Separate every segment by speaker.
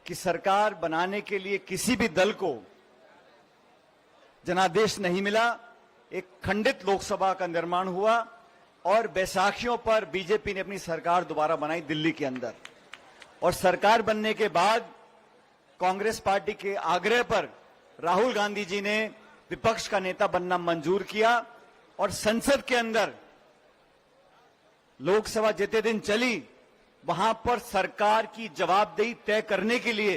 Speaker 1: कि सरकार बनाने के लिए किसी भी दल को जनादेश नहीं मिला। एक खंडित लोकसभा का निर्माण हुआ और बैसाखियों पर बीजेपी ने अपनी सरकार दोबारा बनाई दिल्ली के अंदर। और सरकार बनने के बाद कांग्रेस पार्टी के आग्रह पर राहुल गांधी जी ने विपक्ष का नेता बनना मंजूर किया और संसद के अंदर लोकसभा जितने दिन चली वहां पर सरकार की जवाबदेही तय करने के लिए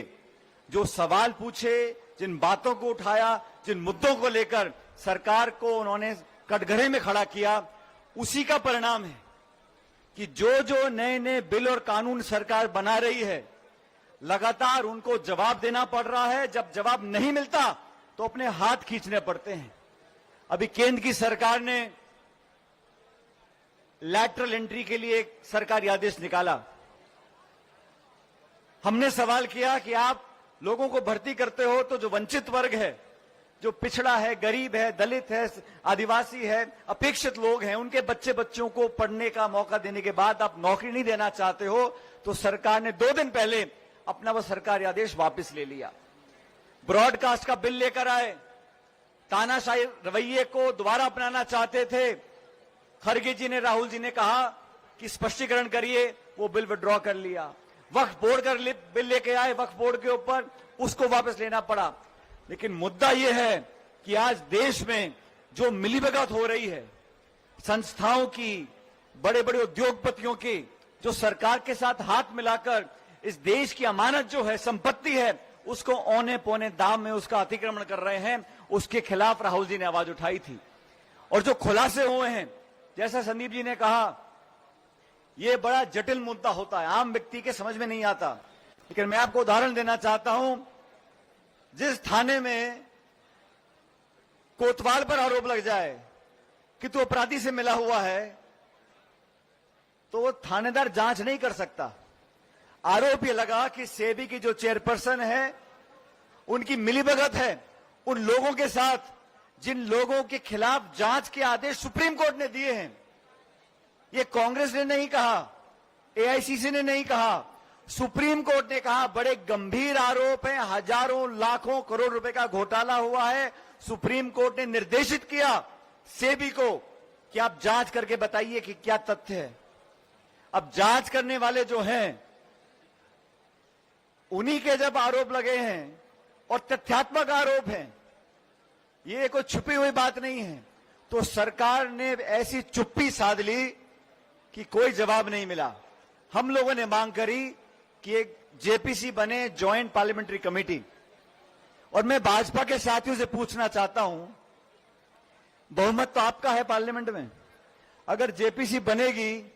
Speaker 1: जो सवाल पूछे, जिन बातों को उठाया, जिन मुद्दों को लेकर सरकार को उन्होंने कटघरे में खड़ा किया, उसी का परिणाम है कि जो जो नए नए बिल और कानून सरकार बना रही है लगातार उनको जवाब देना पड़ रहा है। जब जवाब नहीं मिलता तो अपने हाथ खींचने पड़ते हैं। अभी केंद्र की सरकार ने लैटरल एंट्री के लिए एक सरकारी आदेश निकाला। हमने सवाल किया कि आप लोगों को भर्ती करते हो तो जो वंचित वर्ग है, जो पिछड़ा है, गरीब है, दलित है, आदिवासी है, अपेक्षित लोग हैं, उनके बच्चों को पढ़ने का मौका देने के बाद आप नौकरी नहीं देना चाहते हो, तो सरकार ने 2 दिन पहले अपना वह सरकारी आदेश वापस ले लिया। ब्रॉडकास्ट का बिल लेकर आए, तानाशाही रवैये को दोबारा अपनाना चाहते थे। खड़गे जी ने, राहुल जी ने कहा कि स्पष्टीकरण करिए, वो बिल विड्रॉ कर लिया। वक्फ बोर्ड का बिल लेके आए, वक्फ बोर्ड के ऊपर, उसको वापस लेना पड़ा। लेकिन मुद्दा यह है कि आज देश में जो मिलीभगत हो रही है संस्थाओं की, बड़े बड़े उद्योगपतियों की, जो सरकार के साथ हाथ मिलाकर इस देश की अमानत जो है, संपत्ति है, उसको औने पौने दाम में उसका अतिक्रमण कर रहे हैं, उसके खिलाफ राहुल जी ने आवाज उठाई थी। और जो खुलासे हुए हैं, जैसा संदीप जी ने कहा, यह बड़ा जटिल मुद्दा होता है, आम व्यक्ति के समझ में नहीं आता। लेकिन मैं आपको उदाहरण देना चाहता हूं, जिस थाने में कोतवाल पर आरोप लग जाए कि तू अपराधी से मिला हुआ है, तो वो थानेदार जांच नहीं कर सकता। आरोप यह लगा कि सेबी की जो चेयरपर्सन है उनकी मिलीभगत है उन लोगों के साथ जिन लोगों के खिलाफ जांच के आदेश सुप्रीम कोर्ट ने दिए हैं। ये कांग्रेस ने नहीं कहा, एआईसीसी ने नहीं कहा, सुप्रीम कोर्ट ने कहा। बड़े गंभीर आरोप हैं, हजारों लाखों करोड़ रुपए का घोटाला हुआ है। सुप्रीम कोर्ट ने निर्देशित किया सेबी को कि आप जांच करके बताइए कि क्या तथ्य है। अब जांच करने वाले जो हैं उन्हीं के जब आरोप लगे हैं और तथ्यात्मक आरोप हैं, ये कोई छुपी हुई बात नहीं है, तो सरकार ने ऐसी चुप्पी साध ली कि कोई जवाब नहीं मिला। हम लोगों ने मांग करी कि एक जेपीसी बने, ज्वाइंट पार्लियामेंट्री कमेटी। और मैं भाजपा के साथियों से पूछना चाहता हूं, बहुमत तो आपका है पार्लियामेंट में, अगर जेपीसी बनेगी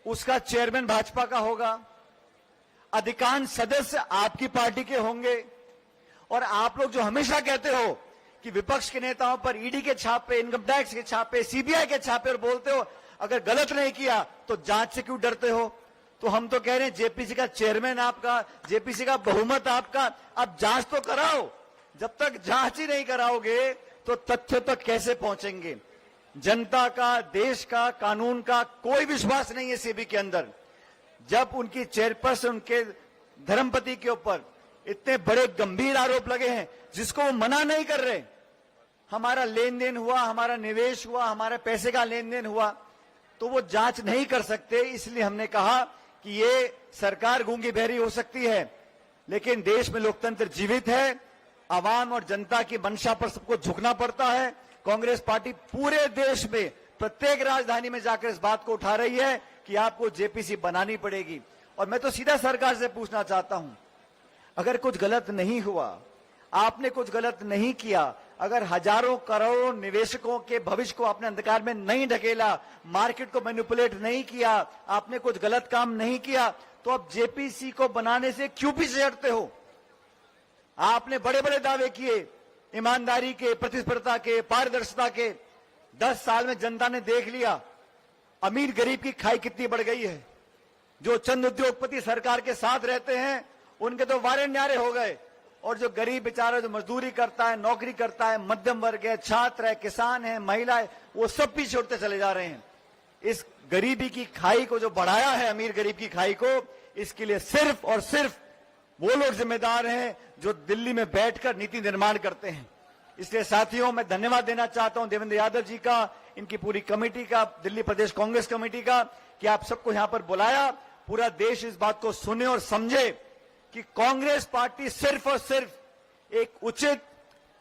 Speaker 1: उसका चेयरमैन भाजपा का होगा, अधिकांश सदस्य आपकी पार्टी के होंगे, और आप लोग जो हमेशा कहते हो कि विपक्ष के नेताओं पर ईडी के छापे, इनकम टैक्स के छापे, सीबीआई के छापे, और बोलते हो अगर गलत नहीं किया तो जांच से क्यों डरते हो। तो हम तो कह रहे हैं जेपीसी का चेयरमैन आपका, जेपीसी का बहुमत आपका, अब जांच तो कराओ। जब तक जांच ही नहीं कराओगे तो तथ्य तक कैसे पहुंचेंगे। जनता का, देश का, कानून का कोई विश्वास नहीं है सेबी के अंदर। जब उनकी चेयरपर्सन, उनके धर्मपति के ऊपर इतने बड़े गंभीर आरोप लगे हैं जिसको वो मना नहीं कर रहे, हमारा लेन देन हुआ, हमारा निवेश हुआ, हमारे पैसे का लेन देन हुआ, तो वो जांच नहीं कर सकते। इसलिए हमने कहा कि ये सरकार गूंगी बहरी हो सकती है, लेकिन देश में लोकतंत्र जीवित है। आवाम और जनता की मंशा पर सबको झुकना पड़ता है। कांग्रेस पार्टी पूरे देश में प्रत्येक राजधानी में जाकर इस बात को उठा रही है कि आपको जेपीसी बनानी पड़ेगी। और मैं तो सीधा सरकार से पूछना चाहता हूं, अगर कुछ गलत नहीं हुआ, आपने कुछ गलत नहीं किया, अगर हजारों करोड़ों निवेशकों के भविष्य को आपने अंधकार में नहीं ढकेला, मार्केट को मैनिपुलेट नहीं किया, आपने कुछ गलत काम नहीं किया, तो अब जेपीसी को बनाने से क्यों पीछे हटते हो। आपने बड़े बड़े दावे किए, ईमानदारी के, प्रतिस्पर्धा के, पारदर्शिता के। 10 साल में जनता ने देख लिया अमीर गरीब की खाई कितनी बढ़ गई है। जो चंद उद्योगपति सरकार के साथ रहते हैं उनके तो वारे न्यारे हो गए, और जो गरीब बेचारा जो मजदूरी करता है, नौकरी करता है, मध्यम वर्ग है, छात्र है, किसान है, महिला है, वो सब पीछे उठते चले जा रहे हैं। इस गरीबी की खाई को जो बढ़ाया है, अमीर गरीब की खाई को, इसके लिए सिर्फ और सिर्फ वो लोग जिम्मेदार हैं जो दिल्ली में बैठकर नीति निर्माण करते हैं। इसलिए साथियों, मैं धन्यवाद देना चाहता हूं देवेंद्र यादव जी का, इनकी पूरी कमेटी का, दिल्ली प्रदेश कांग्रेस कमेटी का, कि आप सबको यहां पर बुलाया। पूरा देश इस बात को सुने और समझे कि कांग्रेस पार्टी सिर्फ और सिर्फ एक उचित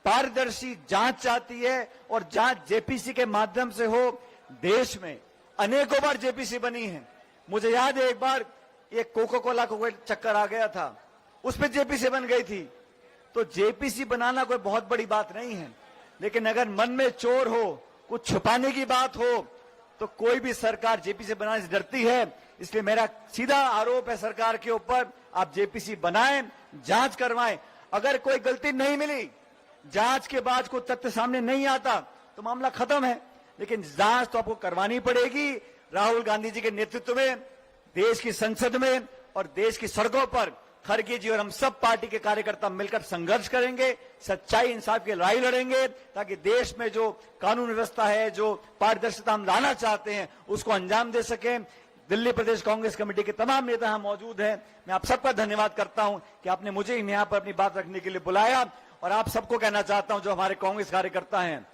Speaker 1: पारदर्शी जांच चाहती है, और जांच जेपीसी के माध्यम से हो। देश में अनेकों बार जेपीसी बनी है। मुझे याद है एक बार ये कोको कोला को चक्कर आ गया था, उस पर जेपीसी बन गई थी। तो जेपीसी बनाना कोई बहुत बड़ी बात नहीं है, लेकिन अगर मन में चोर हो, कुछ छुपाने की बात हो, तो कोई भी सरकार जेपीसी बनाने से डरती है। इसलिए मेरा सीधा आरोप है सरकार के ऊपर, आप जेपीसी बनाएं, जांच करवाएं। अगर कोई गलती नहीं मिली, जांच के बाद कोई तथ्य सामने नहीं आता, तो मामला खत्म है। लेकिन जांच तो आपको करवानी पड़ेगी। राहुल गांधी जी के नेतृत्व में देश की संसद में और देश की सड़कों पर खड़गे जी और हम सब पार्टी के कार्यकर्ता मिलकर संघर्ष करेंगे, सच्चाई इंसाफ की लड़ाई लड़ेंगे, ताकि देश में जो कानून व्यवस्था है, जो पारदर्शिता हम लाना चाहते हैं, उसको अंजाम दे सकें। दिल्ली प्रदेश कांग्रेस कमेटी के तमाम नेता यहां मौजूद हैं। मैं आप सबका धन्यवाद करता हूं कि आपने मुझे यहां पर अपनी बात रखने के लिए बुलाया। और आप सबको कहना चाहता हूं, जो हमारे कांग्रेस कार्यकर्ता हैं,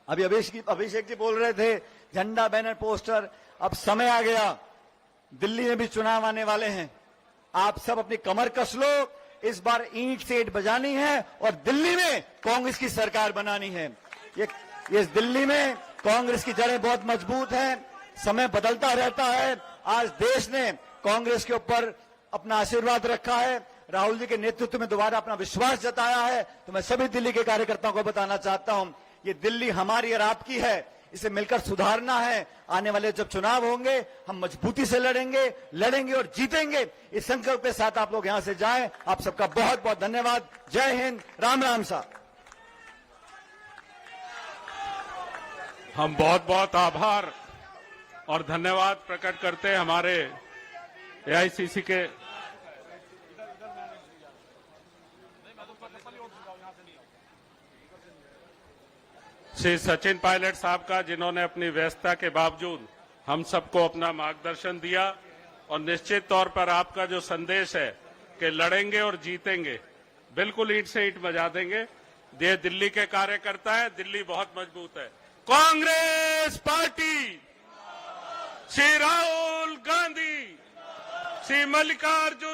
Speaker 1: अभी अभिषेक जी बोल रहे थे झंडा, बैनर, पोस्टर, अब समय आ गया, दिल्ली में भी चुनाव आने वाले हैं। आप सब अपनी कमर कस लो, इस बार ईंट से ईंट बजानी है और दिल्ली में कांग्रेस की सरकार बनानी है। ये दिल्ली में कांग्रेस की जड़ें बहुत मजबूत हैं। समय बदलता रहता है। आज देश ने कांग्रेस के ऊपर अपना आशीर्वाद रखा है, राहुल जी के नेतृत्व में दोबारा अपना विश्वास जताया है। तो मैं सभी दिल्ली के कार्यकर्ताओं को बताना चाहता हूं, ये दिल्ली हमारी और आपकी है, इसे मिलकर सुधारना है। आने वाले जब चुनाव होंगे, हम मजबूती से लड़ेंगे और जीतेंगे। इस संकल्प के साथ आप लोग यहां से जाएं। आप सबका बहुत बहुत धन्यवाद। जय हिंद, राम राम साहब।
Speaker 2: हम बहुत बहुत आभार और धन्यवाद प्रकट करते हैं हमारे एआईसीसी के श्री सचिन पायलट साहब का, जिन्होंने अपनी व्यस्तता के बावजूद हम सबको अपना मार्गदर्शन दिया। और निश्चित तौर पर आपका जो संदेश है कि लड़ेंगे और जीतेंगे, बिल्कुल ईंट से ईंट बजा देंगे। ये दिल्ली के कार्यकर्ता है, दिल्ली बहुत मजबूत है। कांग्रेस पार्टी, श्री राहुल गांधी, श्री मल्लिकार्जुन